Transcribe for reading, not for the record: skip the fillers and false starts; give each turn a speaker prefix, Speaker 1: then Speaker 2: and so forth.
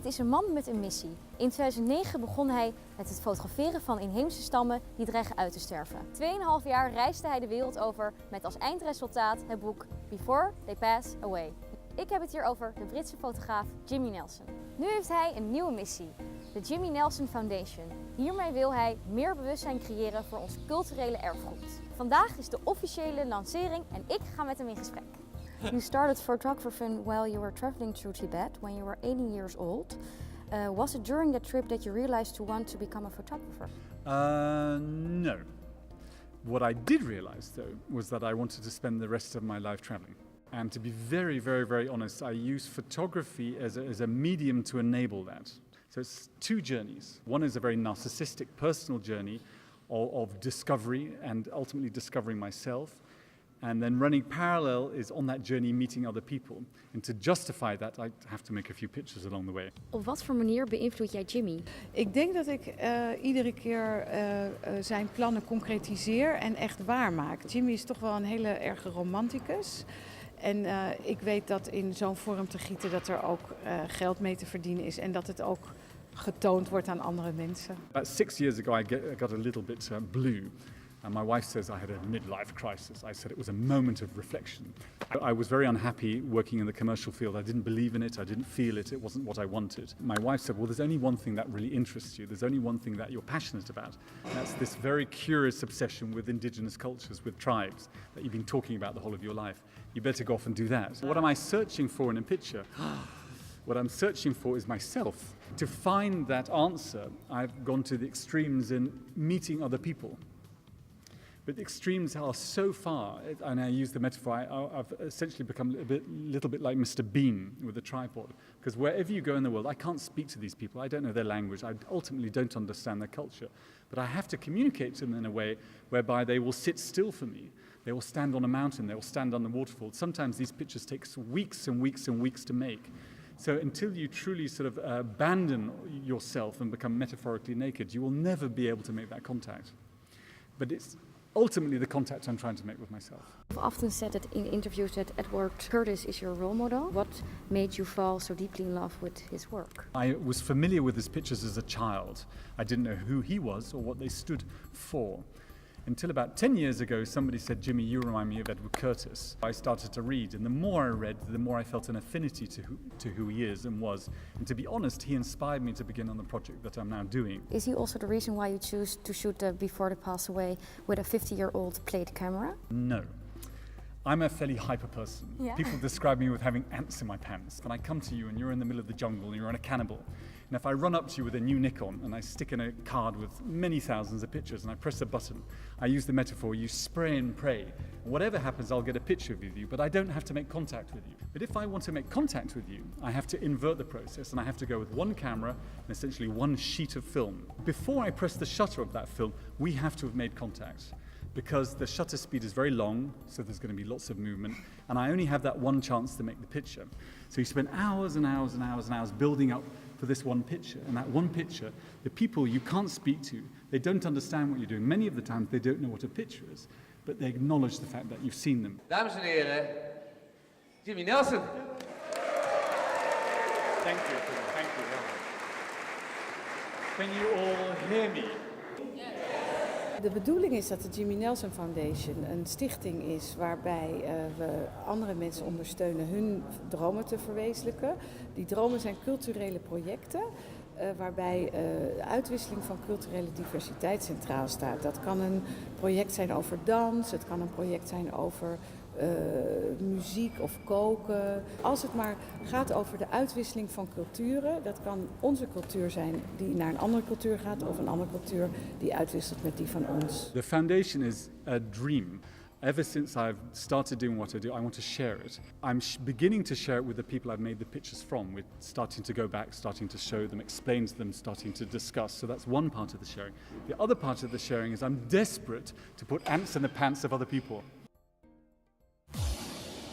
Speaker 1: Het is een man met een missie. In 2009 begon hij met het fotograferen van inheemse stammen die dreigen uit te sterven. 2,5 jaar reisde hij de wereld over met als eindresultaat het boek Before They Pass Away. Ik heb het hier over de Britse fotograaf Jimmy Nelson. Nu heeft hij een nieuwe missie, de Jimmy Nelson Foundation. Hiermee wil hij meer bewustzijn creëren voor ons culturele erfgoed. Vandaag is de officiële lancering en ik ga met hem in gesprek. You started photographing while you were traveling through Tibet when you were 18 years old. Was it during that trip that you realized to want to become a photographer?
Speaker 2: No. What I did realize, though, was that I wanted to spend the rest of my life traveling. And to be very, very, very honest, I use photography as a medium to enable that. So it's two journeys. One is a very narcissistic, personal journey of discovery and ultimately discovering myself. And then running parallel is on that journey meeting other people. And to justify that, I have to make a few pictures along the way.
Speaker 1: Op wat voor manier beïnvloed jij Jimmy?
Speaker 3: Ik denk dat ik iedere keer zijn plannen concretiseer en echt waarmaak. Jimmy is toch wel een hele erge romanticus. En ik weet dat in zo'n vorm te gieten dat er ook geld mee te verdienen is. En dat het ook getoond wordt aan andere mensen.
Speaker 2: About 6 years ago, I got a little bit blue. And my wife says I had a midlife crisis. I said it was a moment of reflection. I was very unhappy working in the commercial field. I didn't believe in it. I didn't feel it. It wasn't what I wanted. My wife said, well, there's only one thing that really interests you. There's only one thing that you're passionate about. And that's this very curious obsession with indigenous cultures, with tribes, that you've been talking about the whole of your life. You better go off and do that. What am I searching for in a picture? What I'm searching for is myself. To find that answer, I've gone to the extremes in meeting other people. But the extremes are so far, and I use the metaphor, I've essentially become a little bit like Mr. Bean with a tripod. Because wherever you go in the world, I can't speak to these people. I don't know their language. I ultimately don't understand their culture. But I have to communicate to them in a way whereby they will sit still for me. They will stand on a mountain. They will stand on the waterfall. Sometimes these pictures take weeks and weeks and weeks to make. So until you truly sort of abandon yourself and become metaphorically naked, you will never be able to make that contact. But it's ultimately the contact I'm trying to make with myself.
Speaker 1: I've often said it in interviews that Edward Curtis is your role model. What made you fall so deeply in love with his work?
Speaker 2: I was familiar with his pictures as a child. I didn't know who he was or what they stood for. Until about 10 years ago, somebody said, Jimmy, you remind me of Edward Curtis. I started to read, and the more I read, the more I felt an affinity to who he is and was. And to be honest, he inspired me to begin on the project that I'm now doing.
Speaker 1: Is he also the reason why you choose to shoot Before They Pass Away with a 50-year-old plate camera?
Speaker 2: No. I'm a fairly hyper person.
Speaker 1: Yeah.
Speaker 2: People describe me with having ants in my pants. When I come to you and you're in the middle of the jungle and you're on a cannibal, and if I run up to you with a new Nikon and I stick in a card with many thousands of pictures and I press a button, I use the metaphor, you spray and pray. Whatever happens, I'll get a picture with you, but I don't have to make contact with you. But if I want to make contact with you, I have to invert the process and I have to go with one camera and essentially one sheet of film. Before I press the shutter of that film, we have to have made contact. Because the shutter speed is very long, so there's going to be lots of movement, and I only have that one chance to make the picture. So you spend hours and hours and hours and hours building up for this one picture, and that one picture, the people you can't speak to, they don't understand what you're doing. Many of the times they don't know what a picture is, but they acknowledge the fact that you've seen them.
Speaker 4: Dames en heren, Jimmy Nelson.
Speaker 2: Thank you. Can you all hear me?
Speaker 3: De bedoeling is dat de Jimmy Nelson Foundation een stichting is waarbij we andere mensen ondersteunen hun dromen te verwezenlijken. Die dromen zijn culturele projecten waarbij de uitwisseling van culturele diversiteit centraal staat. Dat kan een project zijn over dans, het kan een project zijn over muziek of koken. Als het maar gaat over de uitwisseling van culturen, dat kan onze cultuur zijn die naar een andere cultuur gaat of een andere cultuur die uitwisselt met die van ons.
Speaker 2: The foundation is a dream. Ever since I've started doing what I do, I want to share it. I'm beginning to share it with the people I've made the pictures from. We're starting to go back, starting to show them, explain to them, starting to discuss. So that's one part of the sharing. The other part of the sharing is I'm desperate to put ants in the pants of other people.